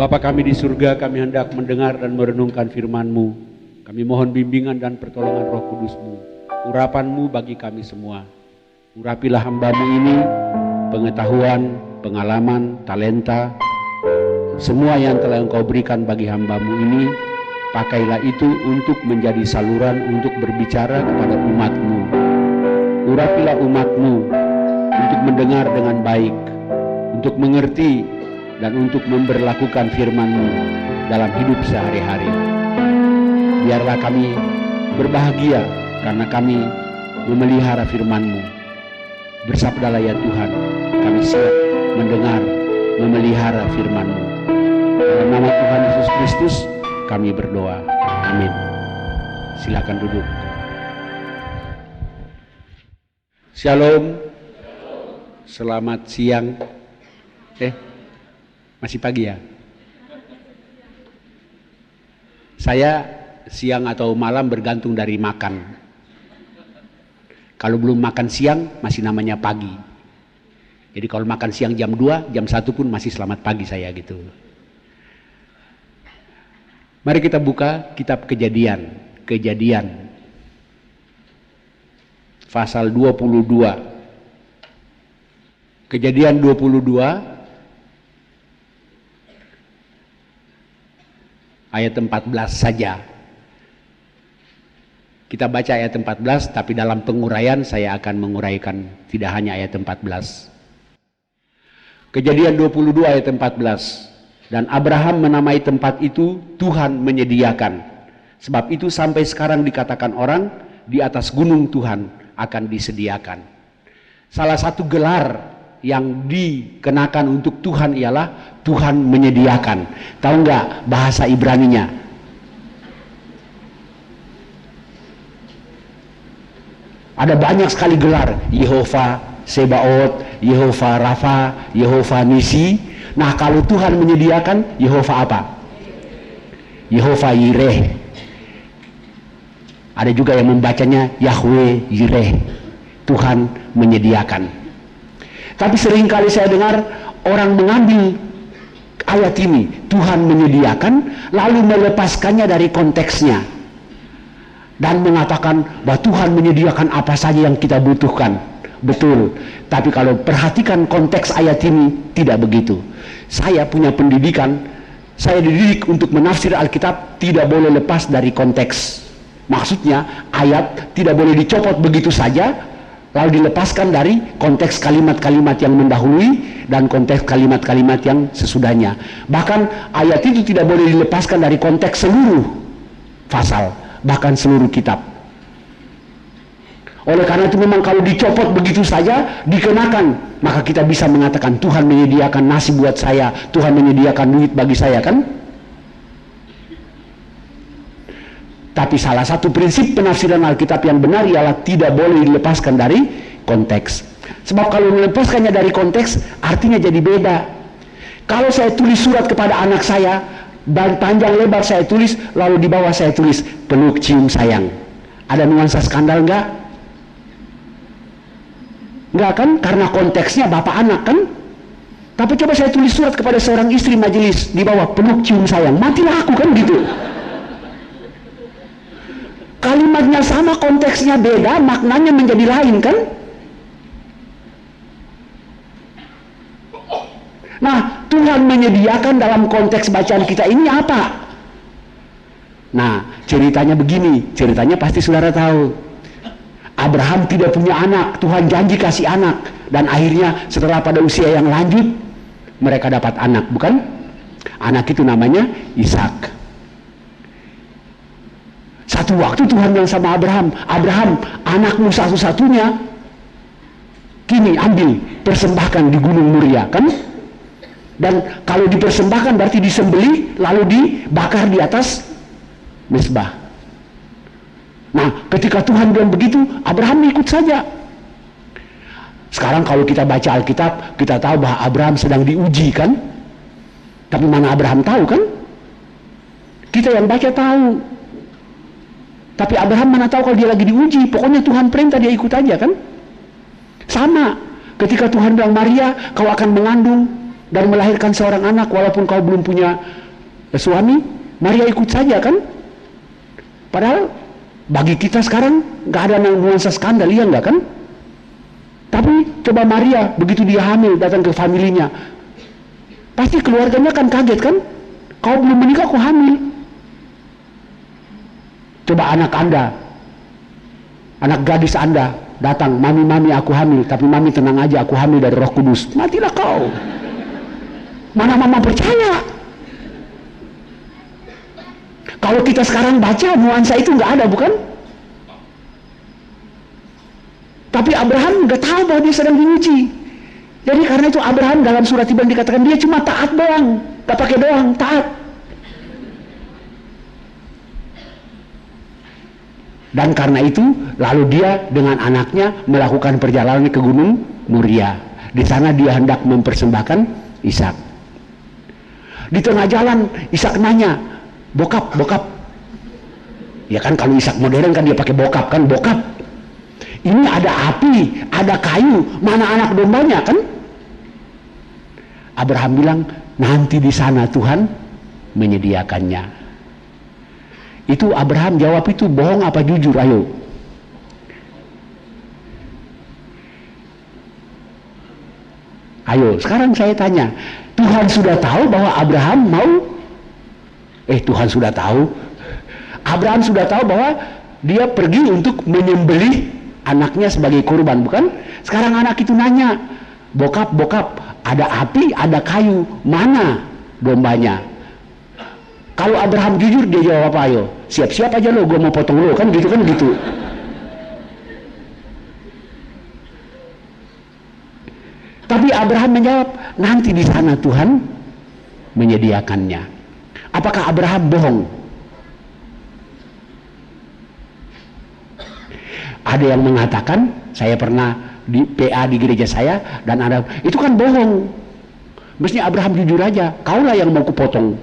Bapa kami di surga, kami hendak mendengar dan merenungkan firman-Mu. Kami mohon bimbingan dan pertolongan Roh Kudus-Mu, urapan-Mu bagi kami semua. Urapilah hamba-Mu ini, pengetahuan, pengalaman, talenta, semua yang telah Engkau berikan bagi hamba-Mu ini, pakailah itu untuk menjadi saluran untuk berbicara kepada umat-Mu. Urapilah umat-Mu untuk mendengar dengan baik, untuk mengerti, dan untuk memberlakukan firman-Mu dalam hidup sehari-hari. Biarlah kami berbahagia karena kami memelihara firman-Mu. Bersabdalah ya Tuhan, kami siap mendengar, memelihara firman-Mu. Dalam nama Tuhan Yesus Kristus kami berdoa. Amin. Silakan duduk. Shalom. Selamat siang. Masih pagi ya? Saya siang atau malam bergantung dari makan. Kalau belum makan siang masih namanya pagi. Jadi kalau makan siang jam 2, jam 1 pun masih selamat pagi saya gitu. Mari kita buka kitab Kejadian. Kejadian pasal 22. Kejadian 22 ayat 14 saja. Kita baca ayat 14, tapi dalam penguraian saya akan menguraikan tidak hanya ayat 14. Kejadian 22 ayat 14. Dan Abraham menamai tempat itu Tuhan menyediakan. Sebab itu sampai sekarang dikatakan orang, di atas gunung Tuhan akan disediakan. Salah satu gelar yang dikenakan untuk Tuhan ialah Tuhan menyediakan. Tahu nggak bahasa Ibraninya? Ada banyak sekali gelar. Yehova Sebaot, Yehova Rafa, Yehova Nisi. Nah kalau Tuhan menyediakan, Yehova apa? Yehova Yireh. Ada juga yang membacanya Yahweh Yireh. Tuhan menyediakan. Tapi seringkali saya dengar orang mengambil ayat ini, Tuhan menyediakan, lalu melepaskannya dari konteksnya. Dan mengatakan bahwa Tuhan menyediakan apa saja yang kita butuhkan. Betul, tapi kalau perhatikan konteks ayat ini, tidak begitu. Saya punya pendidikan, saya dididik untuk menafsir Alkitab, tidak boleh lepas dari konteks. Maksudnya, ayat tidak boleh dicopot begitu saja, lalu dilepaskan dari konteks kalimat-kalimat yang mendahului dan konteks kalimat-kalimat yang sesudahnya. Bahkan ayat itu tidak boleh dilepaskan dari konteks seluruh pasal, bahkan seluruh kitab. Oleh karena itu memang kalau dicopot begitu saja, dikenakan, maka kita bisa mengatakan Tuhan menyediakan nasi buat saya, Tuhan menyediakan duit bagi saya, kan? Tapi salah satu prinsip penafsiran Alkitab yang benar ialah tidak boleh dilepaskan dari konteks. Sebab kalau melepaskannya dari konteks, artinya jadi beda. Kalau saya tulis surat kepada anak saya, dan panjang lebar saya tulis, lalu di bawah saya tulis, peluk cium sayang. Ada nuansa skandal enggak? Enggak kan? Karena konteksnya bapak anak kan? Tapi coba saya tulis surat kepada seorang istri majelis, di bawah peluk cium sayang, matilah aku kan gitu. Kalimatnya sama, konteksnya beda, maknanya menjadi lain kan? Nah, Tuhan menyediakan dalam konteks bacaan kita ini apa? Nah, ceritanya begini, ceritanya pasti saudara tahu. Abraham tidak punya anak, Tuhan janji kasih anak, dan akhirnya setelah pada usia yang lanjut, mereka dapat anak, bukan? Anak itu namanya Ishak. Satu waktu Tuhan bilang sama Abraham, Abraham, anakmu satu-satunya, kini ambil, persembahkan di Gunung Moria, kan? Dan kalau dipersembahkan berarti disembelih, lalu dibakar di atas mezbah. Nah, ketika Tuhan bilang begitu, Abraham ikut saja. Sekarang kalau kita baca Alkitab, kita tahu bahwa Abraham sedang diuji, kan? Tapi mana Abraham tahu, kan? Kita yang baca tahu. Tapi Abraham mana tahu kalau dia lagi diuji. Pokoknya Tuhan perintah, dia ikut aja, kan? Sama, ketika Tuhan bilang Maria, kau akan mengandung dan melahirkan seorang anak walaupun kau belum punya suami. Maria ikut saja kan. Padahal bagi kita sekarang gak ada nuansa skandal, iya enggak kan? Tapi coba Maria begitu dia hamil datang ke familinya, pasti keluarganya kan kaget kan? Kau belum menikah kau hamil. Coba anak Anda, anak gadis Anda datang, mami aku hamil, tapi mami tenang aja, aku hamil dari Roh Kudus. Matilah kau. Mana mama percaya? Kalau kita sekarang baca nuansa itu nggak ada, bukan? Tapi Abraham nggak tahu bahwa dia sedang diuji. Jadi karena itu Abraham dalam surat Ibrani dikatakan dia cuma taat doang, nggak pakai doang, taat. Dan karena itu lalu dia dengan anaknya melakukan perjalanan ke Gunung Moria. Di sana dia hendak mempersembahkan Ishak. Di tengah jalan Ishak nanya, bokap. Ya kan kalau Ishak modern kan dia pakai bokap kan, bokap. Ini ada api, ada kayu, mana anak dombanya kan? Abraham bilang, nanti di sana Tuhan menyediakannya. Itu Abraham jawab itu bohong apa jujur, ayo. Ayo, sekarang saya tanya, Tuhan sudah tahu bahwa Abraham mau Tuhan sudah tahu. Abraham sudah tahu bahwa dia pergi untuk menyembelih anaknya sebagai kurban, bukan? Sekarang anak itu nanya, bokap, ada api, ada kayu, mana dombanya? Kalau Abraham jujur, dia jawab apa? Ayo, siap-siap aja lo, gue mau potong lo, kan gitu. Tapi Abraham menjawab, nanti di sana Tuhan menyediakannya. Apakah Abraham bohong? Ada yang mengatakan, saya pernah di PA di gereja saya, dan ada, itu kan bohong. Mestinya Abraham jujur aja, kaulah yang mau kupotong.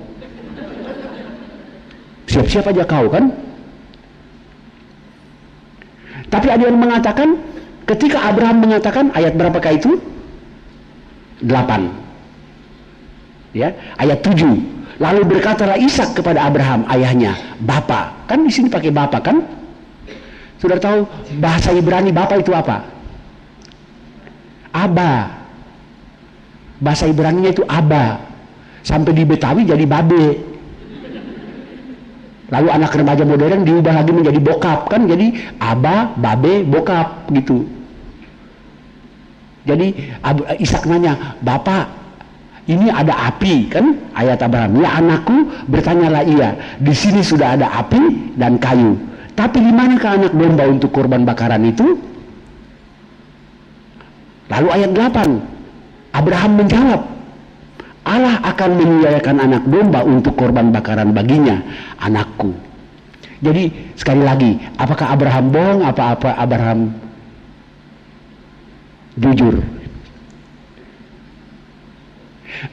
Siap-siap aja kau kan. Tapi ada yang mengatakan, ketika Abraham mengatakan, ayat berapakah itu? 8. Ya, ayat 7. Lalu berkatalah Ishak kepada Abraham ayahnya, Bapa. Kan di sini pakai Bapa kan? Sudah tahu bahasa Ibrani Bapa itu apa? Aba. Bahasa Ibraninya itu Aba. Sampai di Betawi jadi Babe. Lalu anak remaja modern diubah lagi menjadi bokap kan? Jadi Aba, Babe, bokap gitu. Jadi Ishak nanya, Bapak, ini ada api kan? Ayat Abraham, ya anakku, bertanyalah ia. Di sini sudah ada api dan kayu. Tapi di manakah anak domba untuk korban bakaran itu? Lalu ayat 8, Abraham menjawab, Allah akan menyediakan anak domba untuk korban bakaran baginya, anakku. Jadi sekali lagi, apakah Abraham bohong? Apa Abraham jujur?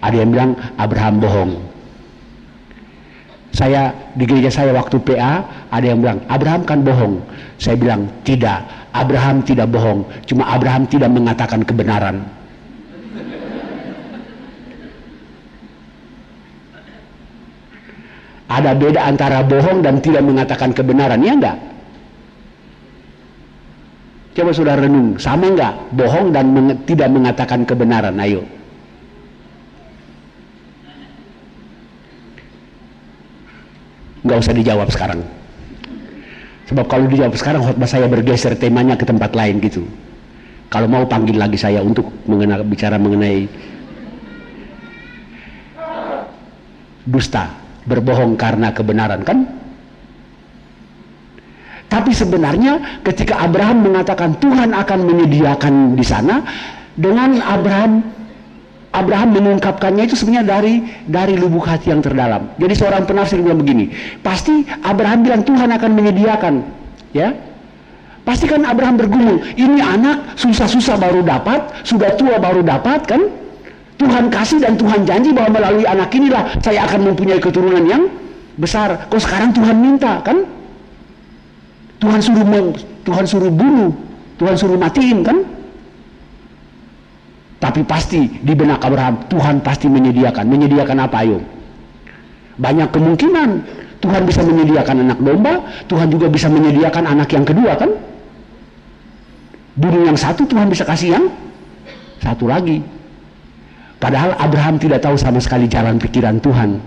Ada yang bilang Abraham bohong. Saya di gereja saya waktu PA, ada yang bilang Abraham kan bohong. Saya bilang tidak, Abraham tidak bohong, cuma Abraham tidak mengatakan kebenaran. Ada beda antara bohong dan tidak mengatakan kebenaran, ya enggak? Coba saudara renung, sama enggak bohong dan tidak mengatakan kebenaran? Ayo. Nggak usah dijawab sekarang, sebab kalau dijawab sekarang khotbah saya bergeser temanya ke tempat lain gitu. Kalau mau panggil lagi saya untuk bicara mengenai dusta, berbohong karena kebenaran kan. Tapi sebenarnya ketika Abraham mengatakan Tuhan akan menyediakan di sana, dengan Abraham mengungkapkannya itu sebenarnya dari lubuk hati yang terdalam. Jadi seorang penafsir bilang begini, pasti Abraham bilang Tuhan akan menyediakan, ya. Pasti kan Abraham bergumul, ini anak susah-susah baru dapat, sudah tua baru dapat kan? Tuhan kasih dan Tuhan janji bahwa melalui anak inilah saya akan mempunyai keturunan yang besar. Kok sekarang Tuhan minta kan? Tuhan suruh bunuh, Tuhan suruh matiin kan? Tapi pasti di benak Abraham, Tuhan pasti menyediakan. Menyediakan apa, ayo? Banyak kemungkinan Tuhan bisa menyediakan anak domba, Tuhan juga bisa menyediakan anak yang kedua, kan? Bunuh yang satu, Tuhan bisa kasih yang satu lagi. Padahal Abraham tidak tahu sama sekali jalan pikiran Tuhan.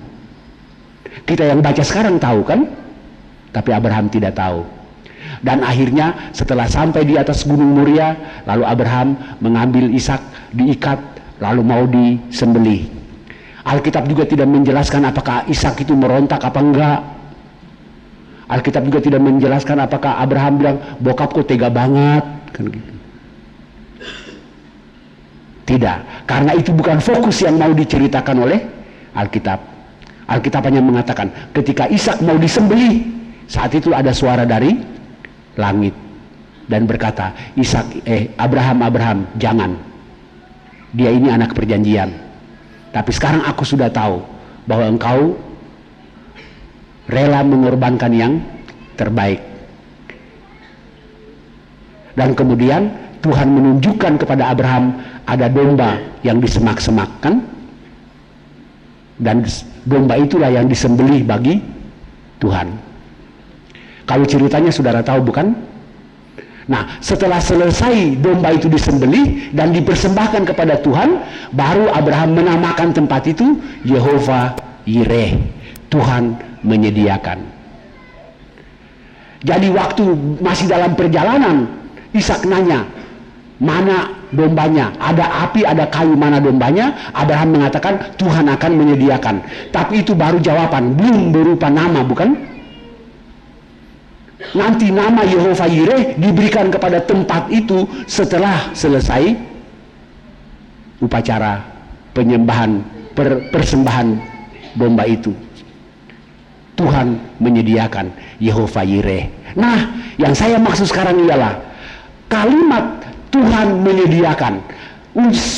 Kita yang baca sekarang tahu, kan? Tapi Abraham tidak tahu. Dan akhirnya setelah sampai di atas gunung Moria, lalu Abraham mengambil Ishak, diikat, lalu mau disembelih. Alkitab juga tidak menjelaskan apakah Ishak itu merontak apa enggak. Alkitab juga tidak menjelaskan apakah Abraham bilang, bokap kok tega banget, kan gitu. Tidak, karena itu bukan fokus yang mau diceritakan oleh Alkitab. Alkitab hanya mengatakan ketika Ishak mau disembelih, saat itu ada suara dari langit dan berkata, Abraham, jangan. Dia ini anak perjanjian. Tapi sekarang aku sudah tahu bahwa engkau rela mengorbankan yang terbaik. Dan kemudian Tuhan menunjukkan kepada Abraham ada domba yang disemak-semakkan, dan domba itulah yang disembelih bagi Tuhan. Kalau ceritanya saudara tahu, bukan? Nah, setelah selesai domba itu disembelih dan dipersembahkan kepada Tuhan, baru Abraham menamakan tempat itu Yehovah Yireh, Tuhan menyediakan. Jadi waktu masih dalam perjalanan, Ishak nanya, mana dombanya? Ada api, ada kayu, mana dombanya? Abraham mengatakan Tuhan akan menyediakan. Tapi itu baru jawaban, belum berupa nama, bukan? Nanti nama Yehovah Yireh diberikan kepada tempat itu setelah selesai upacara penyembahan, persembahan domba itu. Tuhan menyediakan, Yehovah Yireh. Nah, yang saya maksud sekarang ialah kalimat Tuhan menyediakan,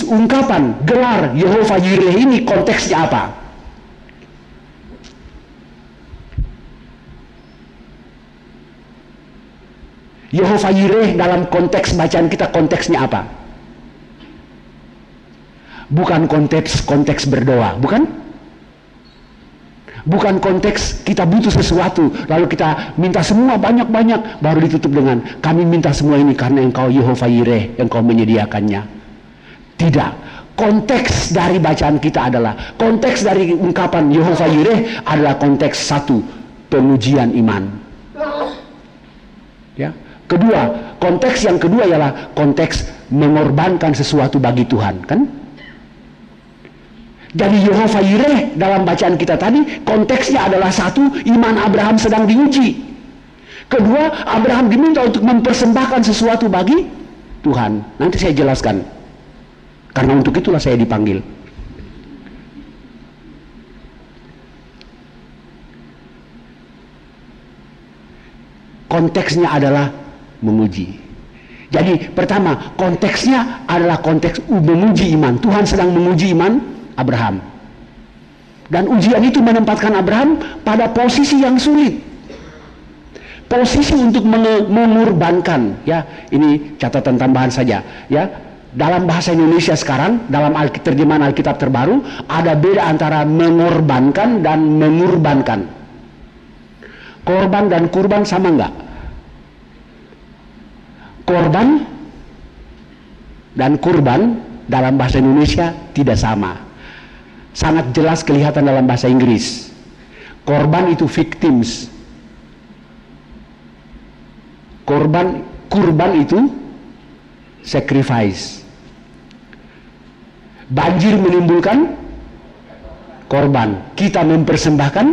ungkapan gelar Yehovah Yireh ini konteksnya apa? Yehovah Yireh dalam konteks bacaan kita, konteksnya apa? Bukan konteks berdoa, bukan? Bukan konteks kita butuh sesuatu lalu kita minta semua banyak-banyak baru ditutup dengan kami minta semua ini karena engkau Yehovah Yireh, engkau menyediakannya. Tidak. Konteks dari bacaan kita adalah, konteks dari ungkapan Yehovah Yireh adalah konteks satu, pengujian iman. Ya. Kedua, konteks yang kedua ialah konteks mengorbankan sesuatu bagi Tuhan, kan? Jadi Yehovah Yireh dalam bacaan kita tadi konteksnya adalah satu, iman Abraham sedang diuji. Kedua, Abraham diminta untuk mempersembahkan sesuatu bagi Tuhan. Nanti saya jelaskan, karena untuk itulah saya dipanggil. Konteksnya adalah menguji. Jadi pertama, konteksnya adalah konteks menguji iman. Tuhan sedang menguji iman Abraham. Dan ujian itu menempatkan Abraham pada posisi yang sulit. Posisi untuk mengorbankan, ya. Ini catatan tambahan saja, ya. Dalam bahasa Indonesia sekarang, dalam terjemahan Alkitab terbaru, ada beda antara mengorbankan dan mengurbankan. Korban dan kurban sama enggak? Korban dan kurban dalam bahasa Indonesia tidak sama. Sangat jelas kelihatan dalam bahasa Inggris. Korban itu victims. Kurban itu sacrifice. Banjir menimbulkan korban. Kita mempersembahkan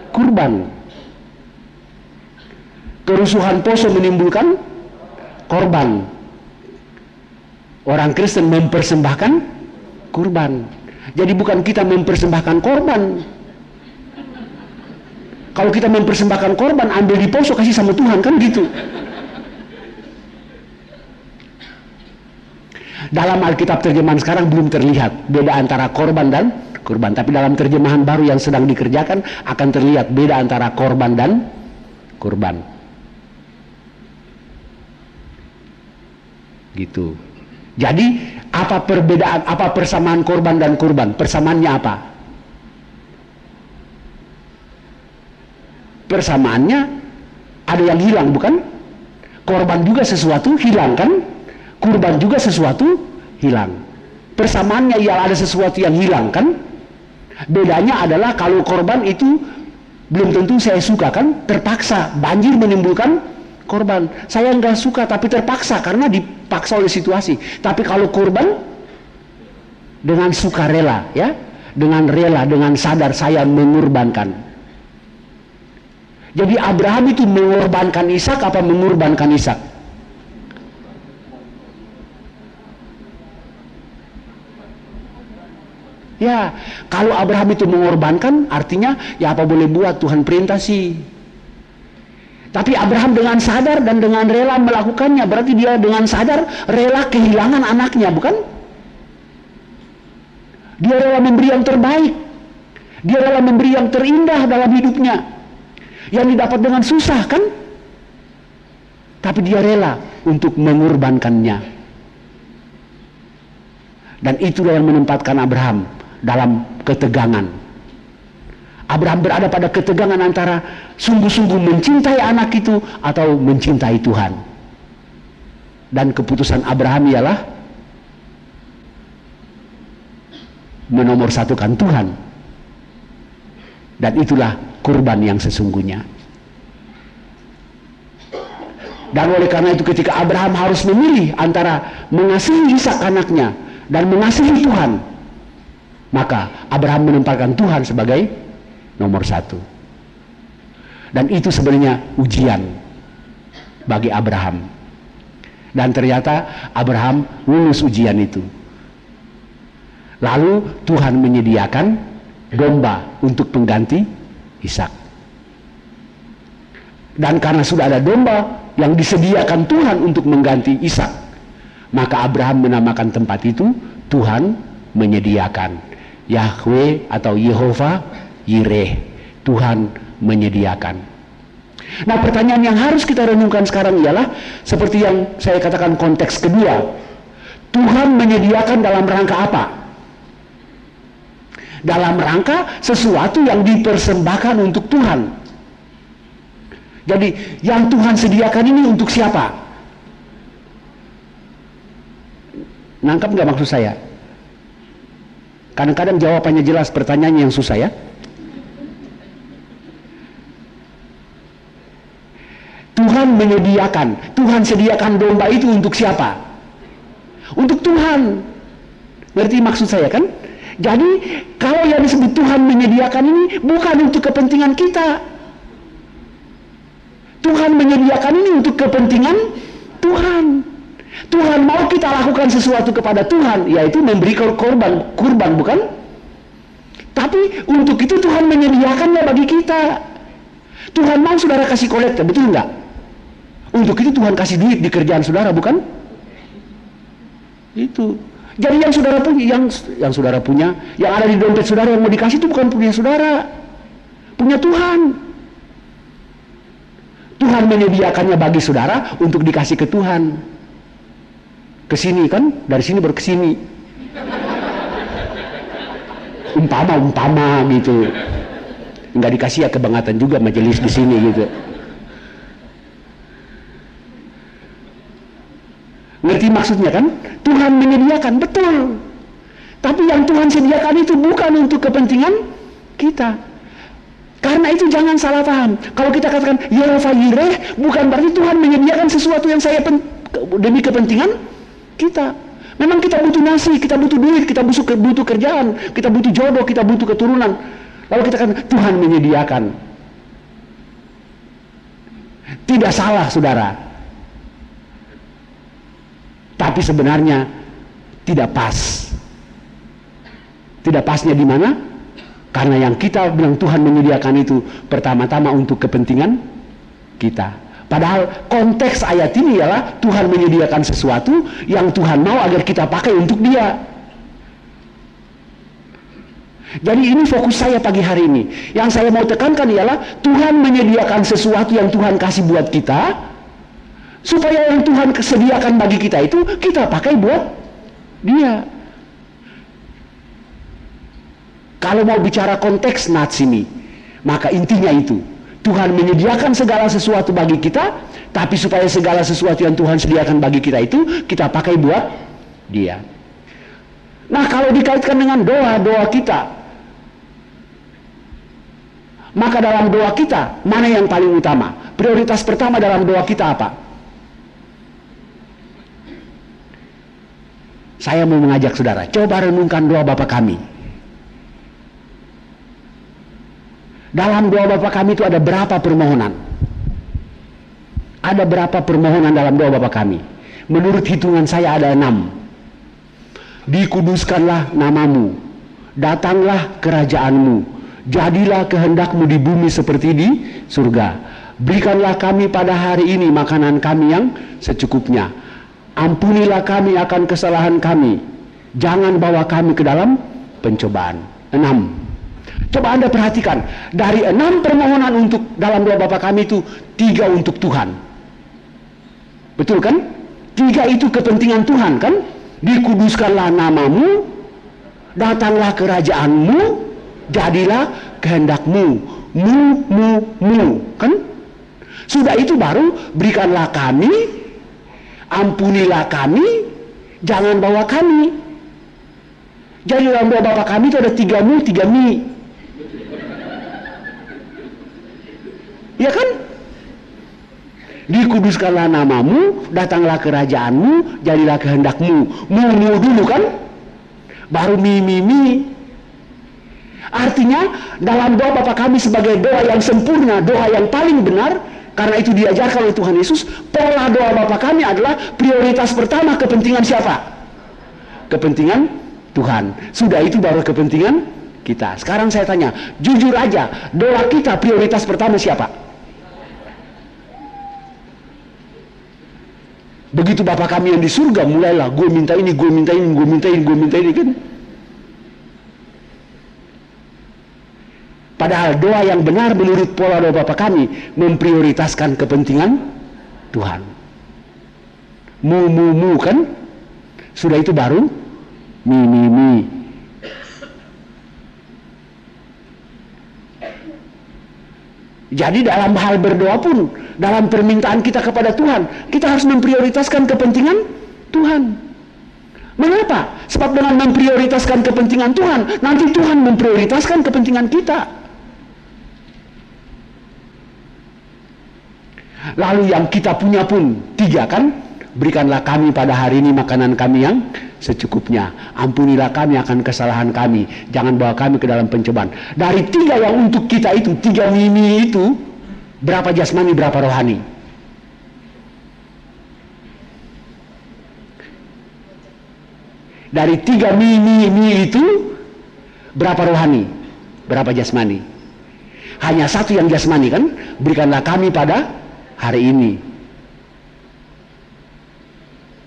kurban. Kerusuhan Poso menimbulkan korban. Orang Kristen mempersembahkan kurban. Jadi bukan kita mempersembahkan korban. Kalau kita mempersembahkan korban, ambil di Poso kasih sama Tuhan, kan gitu. Dalam Alkitab terjemahan sekarang belum terlihat beda antara korban dan kurban, tapi dalam terjemahan baru yang sedang dikerjakan akan terlihat beda antara korban dan kurban. Gitu. Jadi Apa perbedaan, apa persamaan korban dan kurban? Persamaannya apa? Persamaannya ada yang hilang, bukan? Korban juga sesuatu hilang, kan? Kurban juga sesuatu hilang. Persamaannya ialah ada sesuatu yang hilang, kan? Bedanya adalah kalau korban itu belum tentu saya suka, kan? Terpaksa, banjir menimbulkan korban. Saya nggak suka tapi terpaksa karena dipaksa oleh situasi. Tapi kalau kurban dengan sukarela, ya, dengan rela, dengan sadar saya mengorbankan. Jadi Abraham itu mengorbankan Ishak apa mengorbankan Ishak? Ya, kalau Abraham itu mengorbankan, artinya ya apa boleh buat, Tuhan perintah sih. Tapi Abraham dengan sadar dan dengan rela melakukannya, berarti dia dengan sadar rela kehilangan anaknya, bukan? Dia rela memberi yang terbaik. Dia rela memberi yang terindah dalam hidupnya, yang didapat dengan susah, kan? Tapi dia rela untuk mengorbankannya. Dan itulah yang menempatkan Abraham dalam ketegangan. Abraham berada pada ketegangan antara sungguh-sungguh mencintai anak itu atau mencintai Tuhan. Dan keputusan Abraham ialah menomorsatukan Tuhan. Dan itulah kurban yang sesungguhnya. Dan oleh karena itu ketika Abraham harus memilih antara mengasihi Ishak anaknya dan mengasihi Tuhan, maka Abraham menempatkan Tuhan sebagai nomor satu. Dan itu sebenarnya ujian bagi Abraham. Dan ternyata Abraham lulus ujian itu. Lalu Tuhan menyediakan domba untuk pengganti Ishak. Dan karena sudah ada domba yang disediakan Tuhan untuk mengganti Ishak, maka Abraham menamakan tempat itu Tuhan menyediakan. Yahweh atau Yehova Yireh, Tuhan menyediakan. Nah, pertanyaan yang harus kita renungkan sekarang ialah seperti yang saya katakan konteks kedua. Tuhan menyediakan dalam rangka apa? Dalam rangka sesuatu yang dipersembahkan untuk Tuhan. Jadi yang Tuhan sediakan ini untuk siapa? Nangkap nggak maksud saya? Kadang-kadang jawabannya jelas, pertanyaannya yang susah, ya. Tuhan menyediakan, Tuhan sediakan domba itu untuk siapa? Untuk Tuhan. Ngerti maksud saya, kan? Jadi kalau yang disebut Tuhan menyediakan ini bukan untuk kepentingan kita. Tuhan menyediakan ini untuk kepentingan Tuhan. Tuhan mau kita lakukan sesuatu kepada Tuhan, yaitu memberi kurban, bukan? Tapi untuk itu Tuhan menyediakannya bagi kita. Tuhan mau saudara kasih kolektor, betul enggak? Untuk itu Tuhan kasih duit di kerjaan saudara, bukan? Itu. Jadi yang saudara punya, yang saudara punya, yang ada di dompet saudara yang mau dikasih itu bukan punya saudara, punya Tuhan. Tuhan menyediakannya bagi saudara untuk dikasih ke Tuhan. Kesini, kan? Dari sini baru kesini. Umpama gitu. Nggak dikasih ya kebangatan juga majelis di sini gitu. Ngerti maksudnya, kan? Tuhan menyediakan, betul. Tapi yang Tuhan sediakan itu bukan untuk kepentingan kita. Karena itu jangan salah paham. Kalau kita katakan Yehova Yireh, bukan berarti Tuhan menyediakan sesuatu yang demi kepentingan kita. Memang kita butuh nasi, kita butuh duit, kita butuh kerjaan, kita butuh jodoh, kita butuh keturunan. Lalu kita katakan Tuhan menyediakan. Tidak salah, saudara. Tapi sebenarnya tidak pas. Tidak pasnya di mana? Karena yang kita bilang Tuhan menyediakan itu pertama-tama untuk kepentingan kita. Padahal konteks ayat ini ialah Tuhan menyediakan sesuatu yang Tuhan mau agar kita pakai untuk Dia. Jadi ini fokus saya pagi hari ini. Yang saya mau tekankan ialah Tuhan menyediakan sesuatu yang Tuhan kasih buat kita, supaya yang Tuhan sediakan bagi kita itu kita pakai buat Dia. Kalau mau bicara konteks natsimi, maka intinya itu. Tuhan menyediakan segala sesuatu bagi kita, tapi supaya segala sesuatu yang Tuhan sediakan bagi kita itu, kita pakai buat Dia. Nah, kalau dikaitkan dengan doa-doa kita, maka dalam doa kita, mana yang paling utama? Prioritas pertama dalam doa kita apa? Saya mau mengajak saudara, coba renungkan doa Bapa kami. Dalam doa Bapa kami itu ada berapa permohonan? Ada berapa permohonan dalam doa Bapa kami? Menurut hitungan saya ada 6. Dikuduskanlah namamu, datanglah kerajaanmu, jadilah kehendakmu di bumi seperti di surga. Berikanlah kami pada hari ini makanan kami yang secukupnya. Ampunilah kami akan kesalahan kami, jangan bawa kami ke dalam pencobaan. 6. Coba Anda perhatikan, dari 6 permohonan untuk dalam doa Bapa kami itu 3 untuk Tuhan. Betul kan? 3 itu kepentingan Tuhan kan? Dikuduskanlah namamu, datanglah kerajaanmu, jadilah kehendakmu, mu, kan? Sudah itu baru berikanlah kami, ampunilah kami, jangan bawa kami. Jadi dalam doa Bapa kami itu ada 3 mu, 3 mi. Ya kan? Dikuduskanlah namamu, datanglah kerajaanmu, jadilah kehendakmu. Mu dulu kan? Baru mi. Artinya dalam doa Bapa kami sebagai doa yang sempurna, doa yang paling benar, karena itu diajarkan oleh Tuhan Yesus, pola doa Bapa kami adalah prioritas pertama kepentingan siapa? Kepentingan Tuhan. Sudah itu baru kepentingan kita. Sekarang saya tanya, jujur aja, doa kita prioritas pertama siapa? Begitu Bapa kami yang di surga, mulailah gue minta ini kan. Padahal doa yang benar menurut pola doa Bapa kami memprioritaskan kepentingan Tuhan. Mu kan. Sudah itu baru mi. Jadi dalam hal berdoa pun, dalam permintaan kita kepada Tuhan, kita harus memprioritaskan kepentingan Tuhan. Mengapa? Sebab dengan memprioritaskan kepentingan Tuhan, nanti Tuhan memprioritaskan kepentingan kita. Lalu yang kita punya pun 3 kan? Berikanlah kami pada hari ini makanan kami yang secukupnya. Ampunilah kami akan kesalahan kami, jangan bawa kami ke dalam pencobaan. Dari 3 yang untuk kita itu, 3 mimi itu, berapa jasmani, berapa rohani? Dari 3 mimi itu, berapa rohani, berapa jasmani? Hanya 1 yang jasmani kan? Berikanlah kami pada hari ini.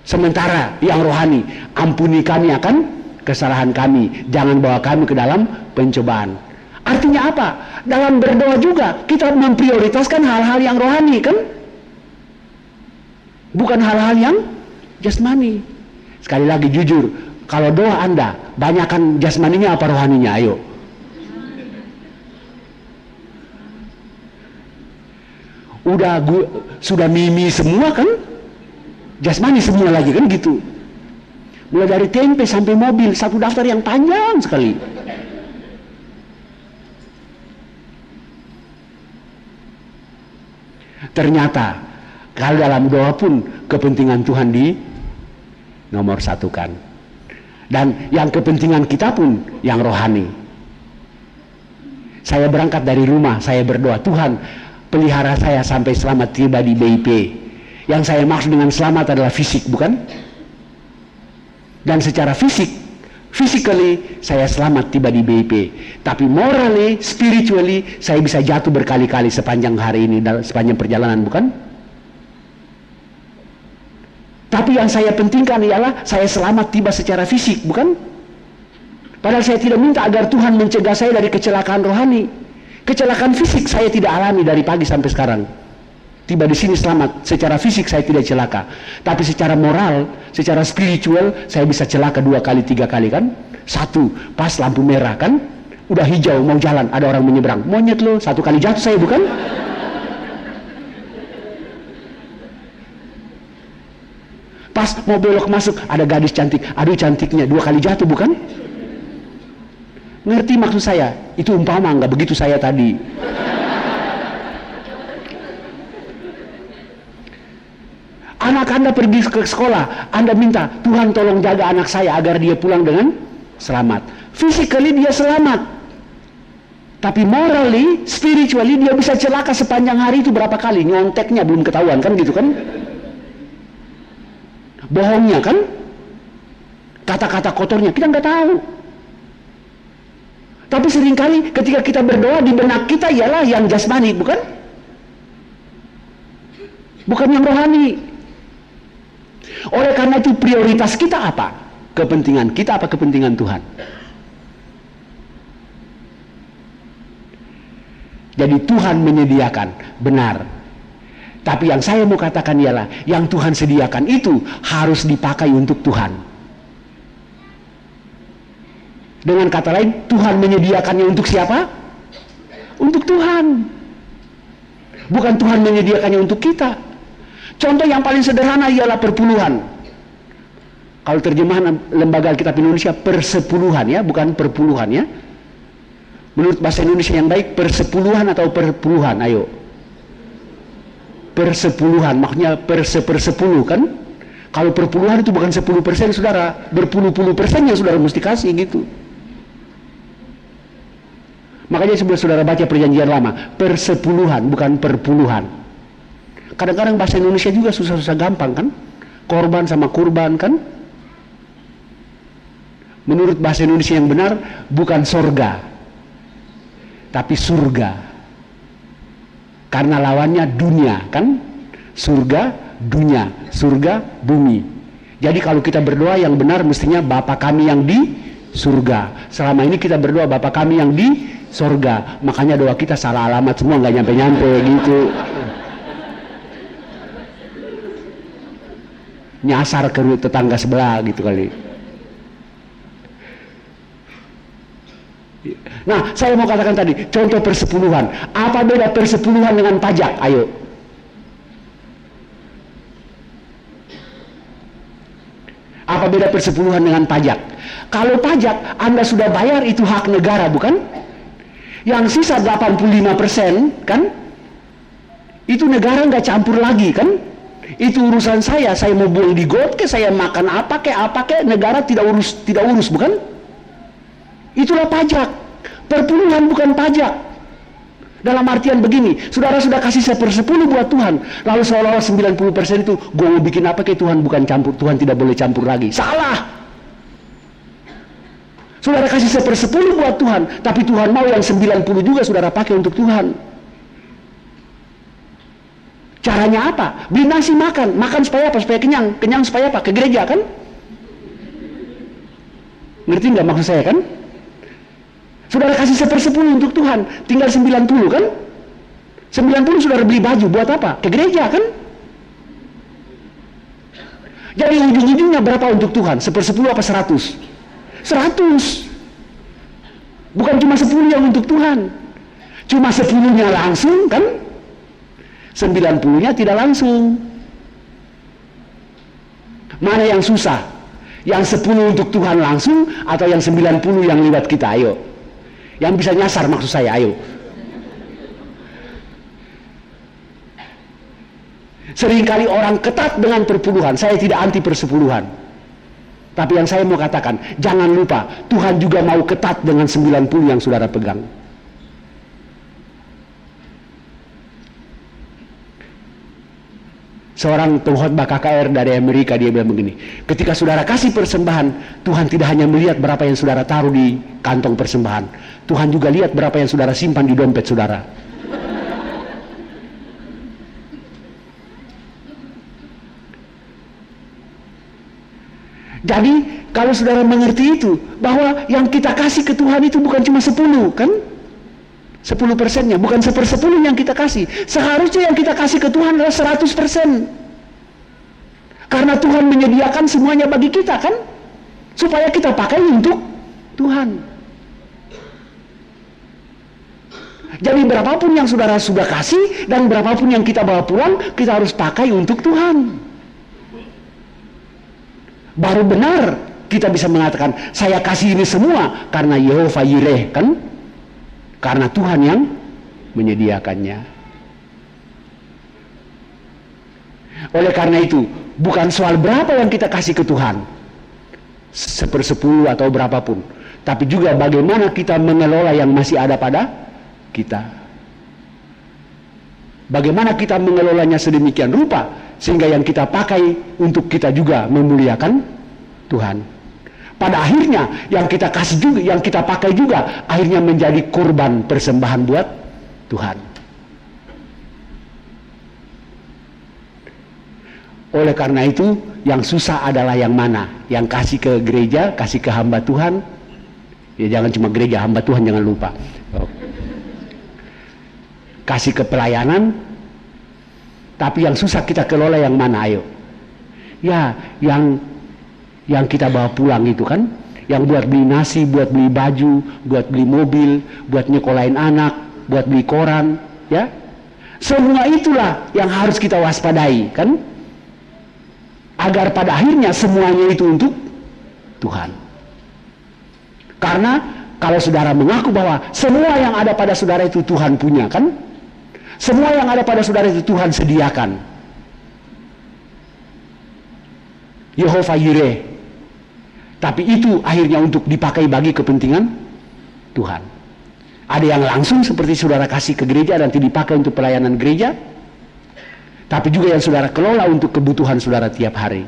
Sementara yang rohani, ampuni kami akan kesalahan kami, jangan bawa kami ke dalam pencobaan. Artinya apa? Dalam berdoa juga kita memprioritaskan hal-hal yang rohani kan? Bukan hal-hal yang jasmani. Sekali lagi jujur, kalau doa Anda banyakkan jasmaninya apa rohaninya? Ayo. Sudah mimi semua kan? Jasmani semua lagi kan gitu. Mulai dari tempe sampai mobil, satu daftar yang panjang sekali. Ternyata kalau dalam doa pun kepentingan Tuhan di nomor 1-kan. Dan yang kepentingan kita pun yang rohani. Saya berangkat dari rumah, saya berdoa, Tuhan pelihara saya sampai selamat tiba di BIP. Yang saya maksud dengan selamat adalah fisik, bukan? Dan secara physically saya selamat tiba di BIP. Tapi morally, spiritually saya bisa jatuh berkali-kali sepanjang hari ini, sepanjang perjalanan, bukan? Tapi yang saya pentingkan ialah saya selamat tiba secara fisik, bukan? Padahal saya tidak minta agar Tuhan mencegah saya dari kecelakaan rohani. Kecelakaan fisik saya tidak alami dari pagi sampai sekarang. tiba di sini selamat. Secara fisik saya tidak celaka, tapi secara moral, secara spiritual saya bisa celaka 2 kali 3 kali kan. Satu, pas lampu merah kan, udah hijau mau jalan, ada orang menyeberang, monyet lo, 1 kali jatuh saya bukan. Pas mau belok masuk, ada gadis cantik, aduh cantiknya, 2 kali jatuh bukan. Ngerti maksud saya? Itu umpama, nggak begitu saya tadi. Anak Anda pergi ke sekolah, Anda minta, Tuhan tolong jaga anak saya agar dia pulang dengan selamat. Physically dia selamat, tapi morally, spiritually dia bisa celaka sepanjang hari itu berapa kali. Nyonteknya belum ketahuan kan gitu kan. Bohongnya kan, kata-kata kotornya kita nggak tahu. Tapi seringkali ketika kita berdoa, di benak kita ialah yang jasmani, bukan yang rohani. Oleh karena itu prioritas kita apa? Kepentingan kita apa kepentingan Tuhan? Jadi Tuhan menyediakan, benar. Tapi yang saya mau katakan ialah, yang Tuhan sediakan itu harus dipakai untuk Tuhan. Dengan kata lain, Tuhan menyediakannya untuk siapa? Untuk Tuhan. Bukan Tuhan menyediakannya untuk kita. Contoh yang paling sederhana ialah perpuluhan. Kalau terjemahan Lembaga Alkitab Indonesia, persepuluhan ya, bukan perpuluhan ya. Menurut bahasa Indonesia yang baik, persepuluhan atau perpuluhan, ayo. Persepuluhan, maksudnya persepuluh kan? Kalau perpuluhan itu bukan 10% saudara, berpuluh-puluh persen yang saudara mesti kasih gitu. Makanya sebelum saudara baca perjanjian lama, persepuluhan bukan perpuluhan. Kadang-kadang bahasa Indonesia juga susah-susah gampang kan? Korban sama kurban kan? Menurut bahasa Indonesia yang benar, bukan sorga, tapi surga. Karena lawannya dunia kan, surga dunia, surga bumi. Jadi kalau kita berdoa yang benar mestinya Bapa kami yang di surga. Selama ini kita berdoa Bapa kami yang di surga, makanya doa kita salah alamat semua, nggak nyampe-nyampe gitu. Nyasar ke tetangga sebelah gitu kali. Nah, saya mau katakan tadi, contoh persepuluhan. Apa beda persepuluhan dengan pajak? Ayo. Apa beda persepuluhan dengan pajak? Kalau pajak, Anda sudah bayar, itu hak negara, bukan? Yang sisa 85%, kan? Itu negara nggak campur lagi, kan? Itu urusan saya mau buang di got, saya makan apa ke, negara tidak urus, bukan? Itulah pajak. Perpuluhan bukan pajak. Dalam artian begini, saudara sudah kasih 1/10 buat Tuhan, lalu seolah-olah 90% itu gue mau bikin apa ke Tuhan, bukan campur, Tuhan tidak boleh campur lagi. Salah. Saudara kasih 1/10 buat Tuhan, tapi Tuhan mau yang 90 juga saudara pakai untuk Tuhan. Caranya apa? Beli nasi makan supaya apa? Supaya kenyang supaya apa? Ke gereja kan? Ngerti nggak maksud saya kan? Saudara kasih 1/10 untuk Tuhan, tinggal 90 kan? 90 saudara beli baju, buat apa? Ke gereja kan? Jadi ujung-ujungnya berapa untuk Tuhan? 1/10 apa 100? 100. Bukan cuma 10 yang untuk Tuhan. Cuma 10-nya langsung kan? 90-nya tidak langsung. Mana yang susah? Yang 10 untuk Tuhan langsung atau yang 90 yang lewat kita? Ayo. Yang bisa nyasar maksud saya, ayo. Seringkali orang ketat dengan perpuluhan. Saya tidak anti persepuluhan. Tapi yang saya mau katakan, jangan lupa Tuhan juga mau ketat dengan 90 yang saudara pegang. Seorang pengkhotbah KKR dari Amerika, dia bilang begini, ketika saudara kasih persembahan, Tuhan tidak hanya melihat berapa yang saudara taruh di kantong persembahan, Tuhan juga lihat berapa yang saudara simpan di dompet saudara. Jadi kalau saudara mengerti itu, bahwa yang kita kasih ke Tuhan itu bukan cuma 10 kan? 10%-nya, bukan 1/10 yang kita kasih. Seharusnya yang kita kasih ke Tuhan adalah 100%. Karena Tuhan menyediakan semuanya bagi kita kan? Supaya kita pakai untuk Tuhan. Jadi berapapun yang saudara sudah kasih dan berapapun yang kita bawa pulang, kita harus pakai untuk Tuhan. Baru benar kita bisa mengatakan, saya kasih ini semua karena Yehova Yireh kan? Karena Tuhan yang menyediakannya. Oleh karena itu, bukan soal berapa yang kita kasih ke Tuhan, 1/10 atau berapapun, tapi juga bagaimana kita mengelola yang masih ada pada kita. Bagaimana kita mengelolanya sedemikian rupa sehingga yang kita pakai untuk kita juga memuliakan Tuhan. Pada akhirnya yang kita kasih juga, yang kita pakai juga akhirnya menjadi korban persembahan buat Tuhan. Oleh karena itu, yang susah adalah yang mana? Yang kasih ke gereja, kasih ke hamba Tuhan. Ya jangan cuma gereja, hamba Tuhan jangan lupa. Kasih ke pelayanan. Tapi yang susah kita kelola yang mana, ayo? Ya, yang kita bawa pulang itu kan, yang buat beli nasi, buat beli baju, buat beli mobil, buat nyekolahin anak, buat beli koran, ya. Semua itulah yang harus kita waspadai, kan? Agar pada akhirnya semuanya itu untuk Tuhan. Karena kalau saudara mengaku bahwa semua yang ada pada saudara itu Tuhan punya, kan? Semua yang ada pada saudara itu Tuhan sediakan. Yehova Yireh. Tapi itu akhirnya untuk dipakai bagi kepentingan Tuhan. Ada yang langsung seperti saudara kasih ke gereja nanti dipakai untuk pelayanan gereja. Tapi juga yang saudara kelola untuk kebutuhan saudara tiap hari.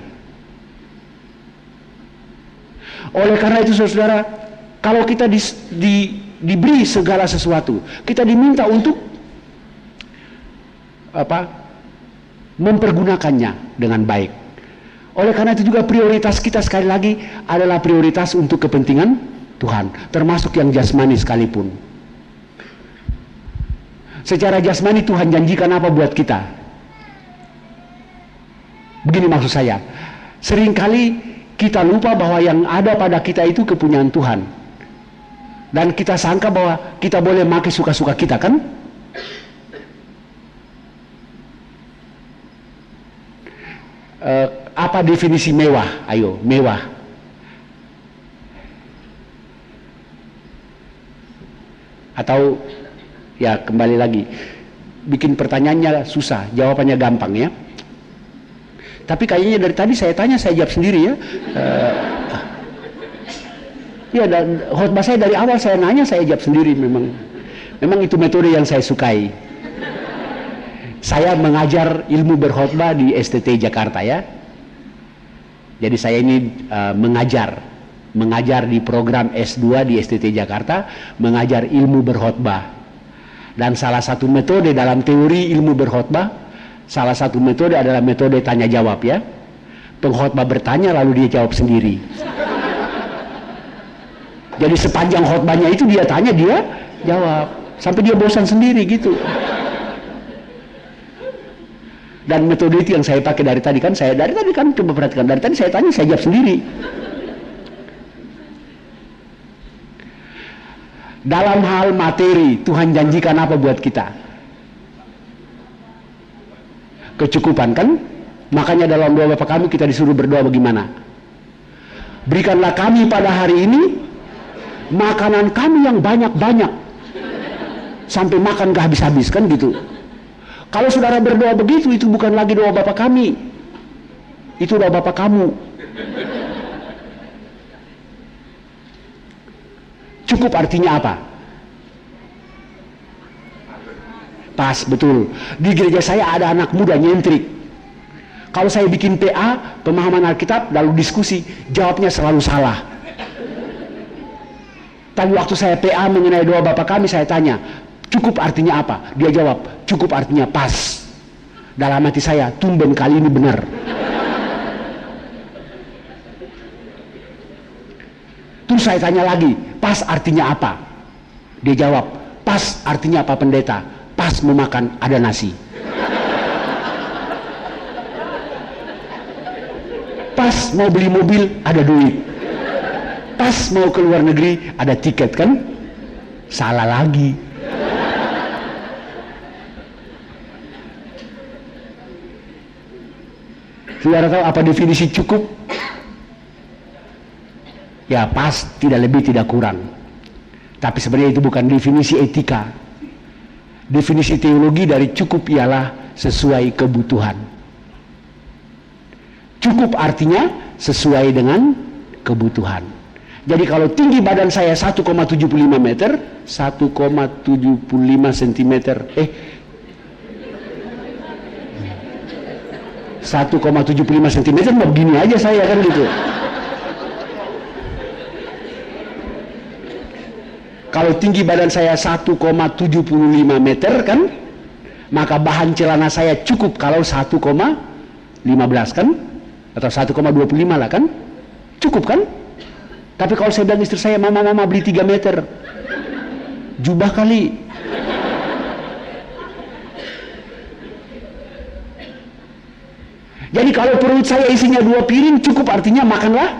Oleh karena itu saudara, kalau kita diberi segala sesuatu, kita diminta untuk mempergunakannya dengan baik. Oleh karena itu juga prioritas kita sekali lagi adalah prioritas untuk kepentingan Tuhan, termasuk yang jasmani sekalipun. Secara jasmani Tuhan janjikan apa buat kita? Begini maksud saya, seringkali kita lupa bahwa yang ada pada kita itu kepunyaan Tuhan. Dan kita sangka bahwa kita boleh pakai suka-suka kita, kan? Apa definisi mewah? Ayo, mewah. Atau ya kembali lagi, bikin pertanyaannya susah, jawabannya gampang ya. Tapi kayaknya dari tadi saya tanya, saya jawab sendiri ya. Ya, dan khotbah saya dari awal saya nanya, saya jawab sendiri. Memang itu metode yang saya sukai. Saya mengajar ilmu berkhotbah di STT Jakarta ya. Jadi saya ini mengajar di program S2 di STT Jakarta, mengajar ilmu berkhotbah. Dan salah satu metode dalam teori ilmu berkhotbah, salah satu metode adalah metode tanya jawab ya. Pengkhotbah bertanya lalu dia jawab sendiri. Jadi sepanjang khotbahnya itu dia tanya, dia jawab sampai dia bosan sendiri gitu. Dan metode itu yang saya pakai dari tadi kan, coba perhatikan, dari tadi saya tanya, saya jawab sendiri. Dalam hal materi, Tuhan janjikan apa buat kita? Kecukupan kan? Makanya dalam doa Bapa kami kita disuruh berdoa bagaimana? Berikanlah kami pada hari ini makanan kami yang banyak-banyak sampai makan gak habis-habis, kan gitu. Kalau saudara berdoa begitu, itu bukan lagi doa Bapa kami, itu doa Bapa kamu. Cukup artinya apa? Pas, betul. Di gereja saya ada anak muda nyentrik. Kalau saya bikin PA, pemahaman Alkitab, lalu diskusi, jawabnya selalu salah. Tapi waktu saya PA mengenai doa Bapa kami, saya tanya, cukup artinya apa? Dia jawab, cukup artinya pas. Dalam hati saya, tumben kali ini benar. Terus saya tanya lagi, pas artinya apa? Dia jawab, Pas artinya apa pendeta? Pas mau makan ada nasi. Pas mau beli mobil ada duit. Pas mau ke luar negeri ada tiket kan? Salah lagi. Saudara tahu apa definisi cukup? Ya pas, tidak lebih, tidak kurang. Tapi sebenarnya itu bukan definisi etika. Definisi teologi dari cukup ialah sesuai kebutuhan. Cukup artinya sesuai dengan kebutuhan. Jadi kalau tinggi badan saya 1,75 meter, 1,75 cm, 1,75 cm mau begini aja saya kan gitu. Kalau tinggi badan saya 1,75 meter kan, maka bahan celana saya cukup kalau 1,15 kan, atau 1,25 lah kan, cukup kan. Tapi kalau saya bilang istri saya, mama beli 3 meter, jubah kali. Jadi kalau perut saya isinya 2 piring, cukup artinya makanlah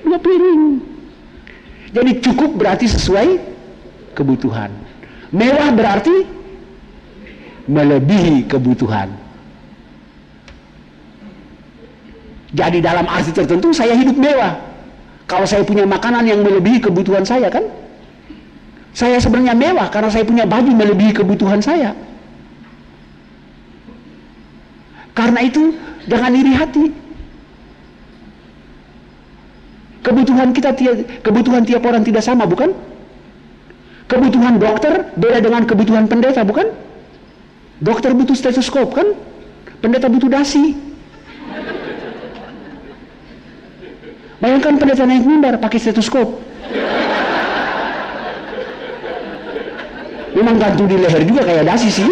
2 piring. Jadi cukup berarti sesuai kebutuhan. Mewah berarti melebihi kebutuhan. Jadi dalam arti tertentu saya hidup mewah kalau saya punya makanan yang melebihi kebutuhan saya kan. Saya sebenarnya mewah karena saya punya baju melebihi kebutuhan saya. Karena itu jangan iri hati. Kebutuhan tiap orang tidak sama, bukan? Kebutuhan dokter beda dengan kebutuhan pendeta, bukan? Dokter butuh stetoskop kan? Pendeta butuh dasi. Bayangkan pendeta naik mimbar pakai stetoskop. Memang gantung di leher juga kayak dasi sih.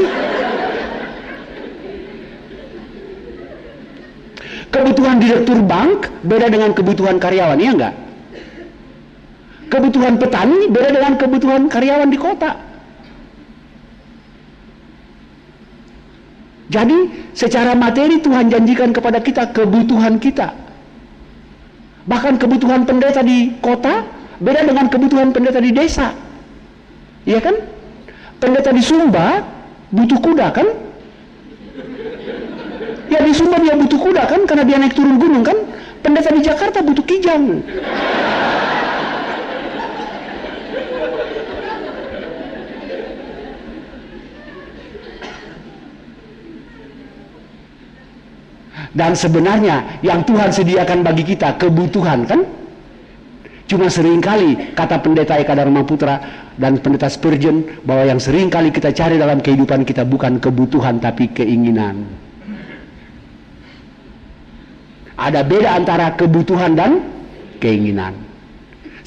Kebutuhan direktur bank beda dengan kebutuhan karyawan, ya enggak? Kebutuhan petani beda dengan kebutuhan karyawan di kota. Jadi secara materi Tuhan janjikan kepada kita kebutuhan kita. Bahkan kebutuhan pendeta di kota beda dengan kebutuhan pendeta di desa. Iya kan? Pendeta di Sumba butuh kuda kan? Ya di Sumba dia butuh kuda kan, karena dia naik turun gunung kan. Pendeta di Jakarta butuh kijang. Dan sebenarnya yang Tuhan sediakan bagi kita kebutuhan kan, cuma seringkali kata pendeta Eka Dharma Putra dan pendeta Spurgeon bahwa yang seringkali kita cari dalam kehidupan kita bukan kebutuhan tapi keinginan. Ada beda antara kebutuhan dan keinginan.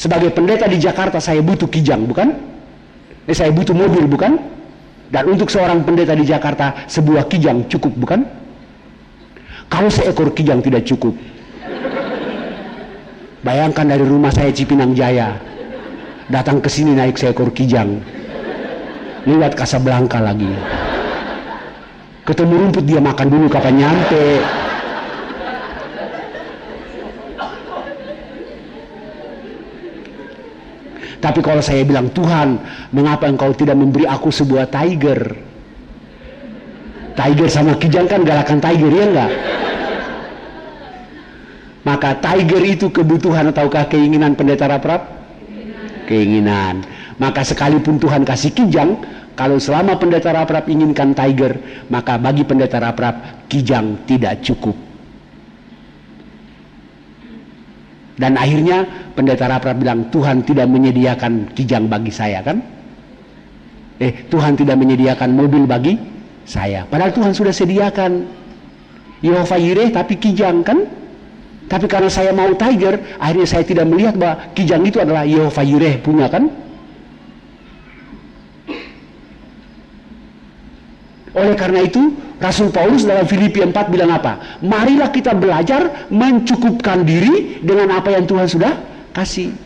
Sebagai pendeta di Jakarta saya butuh kijang, bukan? Saya butuh mobil, bukan? Dan untuk seorang pendeta di Jakarta sebuah kijang cukup, bukan? Kalau seekor kijang tidak cukup, bayangkan dari rumah saya Cipinang Jaya datang ke sini naik seekor kijang, lewat Casablanca lagi, ketemu rumput dia makan dulu kapan nyampe. Tapi kalau saya bilang, Tuhan, mengapa engkau tidak memberi aku sebuah tiger? Tiger sama kijang kan galakan tiger, ya enggak? Maka tiger itu kebutuhan ataukah keinginan pendeta Raprap? Keinginan. Maka sekalipun Tuhan kasih kijang, kalau selama pendeta Raprap inginkan tiger, maka bagi pendeta Raprap kijang tidak cukup. Dan akhirnya pendeta Raprap bilang, Tuhan tidak menyediakan kijang bagi saya kan? Tuhan tidak menyediakan mobil bagi saya. Padahal Tuhan sudah sediakan Yehova Yireh tapi kijang kan? Tapi karena saya mau tiger, akhirnya saya tidak melihat bahwa kijang itu adalah Yehova Yireh punya kan? Oleh karena itu Rasul Paulus dalam Filipi 4 bilang apa? Marilah kita belajar mencukupkan diri dengan apa yang Tuhan sudah kasih.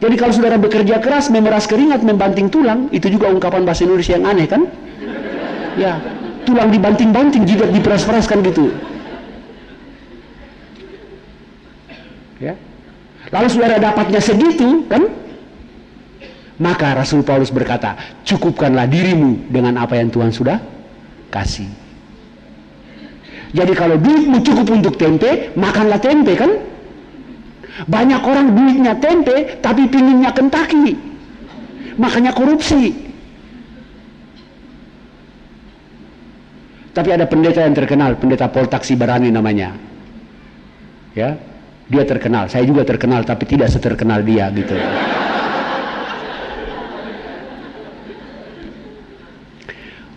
Jadi kalau saudara bekerja keras, memeras keringat, membanting tulang, itu juga ungkapan bahasa Indonesia yang aneh kan? Ya, tulang dibanting-banting, jidat diperas-peraskan gitu. Ya. Lalu saudara dapatnya segitu kan? Maka Rasul Paulus berkata, cukupkanlah dirimu dengan apa yang Tuhan sudah kasih. Jadi kalau duitmu cukup untuk tempe, makanlah tempe kan? Banyak orang duitnya tempe, tapi pinginnya Kentucky. Makanya korupsi. Tapi ada pendeta yang terkenal, pendeta Poltak Sibarani namanya. Ya, dia terkenal. Saya juga terkenal, tapi tidak seterkenal dia gitu.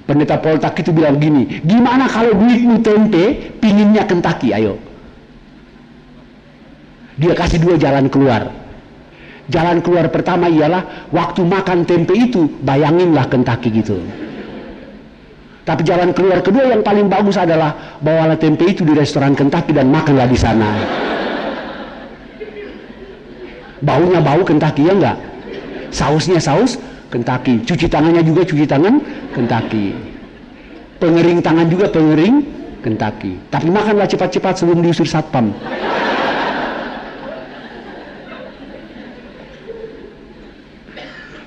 Pendeta Poltak itu bilang gini, gimana kalau duitmu tempe, pinginnya Kentucky, ayo. Dia kasih 2 jalan keluar. Jalan keluar pertama ialah, waktu makan tempe itu, bayanginlah Kentucky gitu. Tapi jalan keluar kedua yang paling bagus adalah, bawalah tempe itu di restoran Kentucky dan makanlah di sana. Baunya bau Kentucky, ya enggak? Sausnya saus Kentucky, cuci tangannya juga cuci tangan Kentucky, pengering tangan juga pengering Kentucky. Tapi makanlah cepat-cepat sebelum diusir satpam.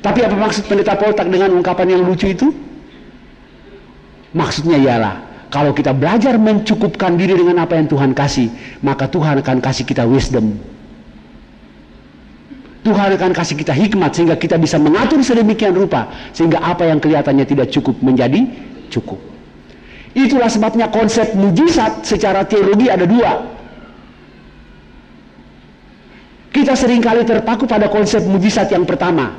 Tapi apa maksud pendeta Poltak dengan ungkapan yang lucu itu? Maksudnya ialah, kalau kita belajar mencukupkan diri dengan apa yang Tuhan kasih, maka Tuhan akan kasih kita wisdom. Tuhan akan kasih kita hikmat sehingga kita bisa mengatur sedemikian rupa sehingga apa yang kelihatannya tidak cukup menjadi cukup. Itulah sebabnya konsep mujizat secara teologi ada 2. Kita seringkali terpaku pada konsep mujizat yang pertama.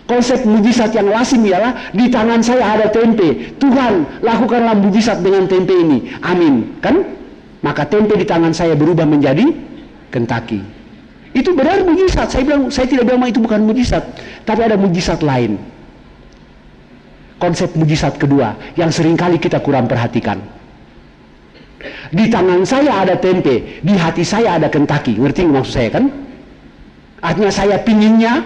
Konsep mujizat yang lazim ialah, di tangan saya ada tempe, Tuhan lakukanlah mujizat dengan tempe ini, amin, kan? Maka tempe di tangan saya berubah menjadi Kentucky. Itu benar mujizat. Saya tidak bilang itu bukan mujizat, tapi ada mujizat lain. Konsep mujizat kedua yang seringkali kita kurang perhatikan. Di tangan saya ada tempe, di hati saya ada Kentucky. Ngerti maksud saya kan? Artinya saya pinginnya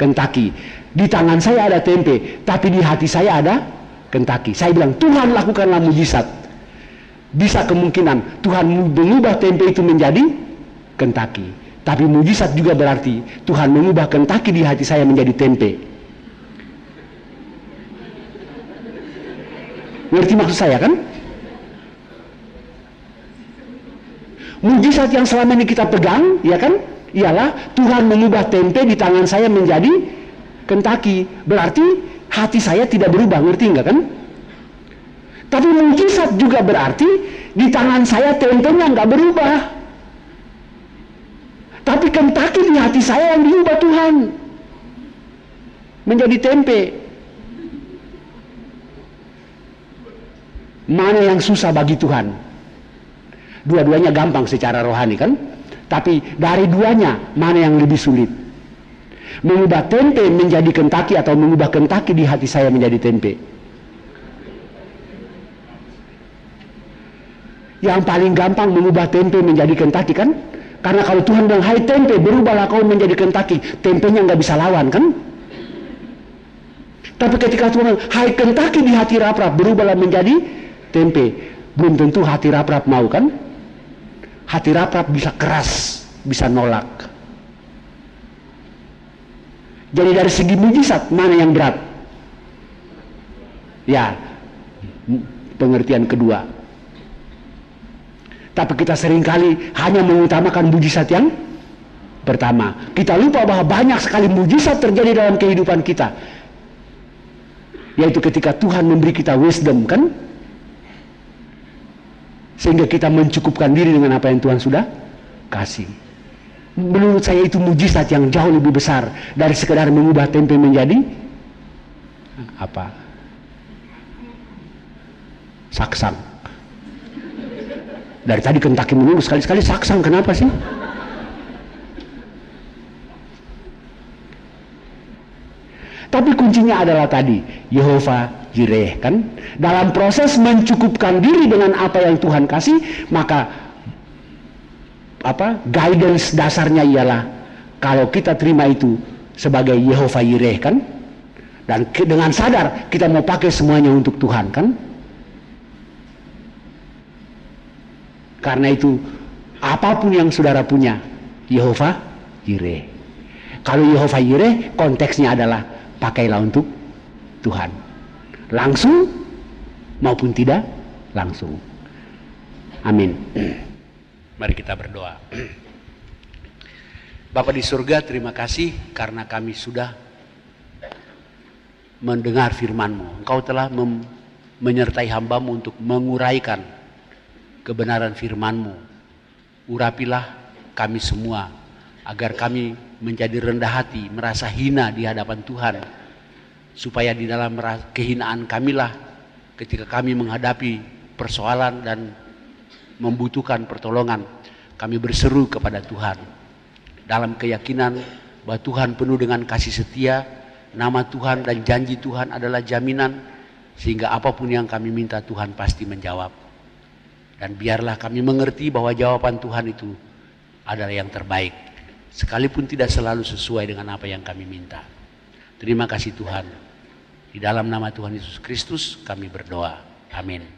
Kentucky. Di tangan saya ada tempe, tapi di hati saya ada Kentucky. Saya bilang, Tuhan lakukanlah mujizat. Bisa kemungkinan Tuhan mengubah tempe itu menjadi Kentucky. Tapi mujizat juga berarti Tuhan mengubah Kentucky di hati saya menjadi tempe. Ngerti maksud saya kan? Mujizat yang selama ini kita pegang, ya kan? Ialah Tuhan mengubah tempe di tangan saya menjadi Kentucky. Berarti hati saya tidak berubah, ngerti enggak kan? Tapi mujizat juga berarti di tangan saya tempenya enggak berubah, tapi Kentucky di hati saya yang diubah Tuhan menjadi tempe. Mana yang susah bagi Tuhan? Dua-duanya gampang secara rohani kan? Tapi dari duanya mana yang lebih sulit? Mengubah tempe menjadi Kentucky atau mengubah Kentucky di hati saya menjadi tempe? Yang paling gampang mengubah tempe menjadi Kentucky kan? Karena kalau Tuhan bilang, hai tempe, berubahlah kau menjadi Kentucky, tempenya nggak bisa lawan kan? Tapi ketika Tuhan bilang, hai Kentucky di hati Raprap, berubahlah menjadi tempe, belum tentu hati Raprap mau kan? Hati Raprap bisa keras, bisa nolak. Jadi dari segi mujizat mana yang berat? Ya, pengertian kedua. Tapi kita seringkali hanya mengutamakan mujizat yang pertama. Kita lupa bahwa banyak sekali mujizat terjadi dalam kehidupan kita, yaitu ketika Tuhan memberi kita wisdom kan, sehingga kita mencukupkan diri dengan apa yang Tuhan sudah kasih. Menurut saya itu mujizat yang jauh lebih besar dari sekedar mengubah tempe menjadi apa? Saksang. Dari tadi Kentucky menunggu, sekali-sekali saksang, kenapa sih? Tapi kuncinya adalah tadi, Yehova Jireh kan? Dalam proses mencukupkan diri dengan apa yang Tuhan kasih, maka guidance dasarnya ialah Kalau kita terima itu sebagai Yehova Yireh kan, dan dengan sadar kita mau pakai semuanya untuk Tuhan kan. Karena itu apapun yang saudara punya, Yehova Yireh. Kalau Yehova Yireh konteksnya adalah pakailah untuk Tuhan, langsung maupun tidak langsung. Amin. Mari kita berdoa. Bapa di surga, terima kasih karena kami sudah mendengar firman-Mu. Engkau telah menyertai hamba-Mu untuk menguraikan kebenaran firman-Mu. Urapilah kami semua agar kami menjadi rendah hati, merasa hina di hadapan Tuhan, supaya di dalam kehinaan kamilah ketika kami menghadapi persoalan dan membutuhkan pertolongan, kami berseru kepada Tuhan dalam keyakinan bahwa Tuhan penuh dengan kasih setia, nama Tuhan dan janji Tuhan adalah jaminan, sehingga apapun yang kami minta Tuhan pasti menjawab. Dan biarlah kami mengerti bahwa jawaban Tuhan itu adalah yang terbaik, sekalipun tidak selalu sesuai dengan apa yang kami minta. Terima kasih Tuhan. Di dalam nama Tuhan Yesus Kristus kami berdoa. Amin.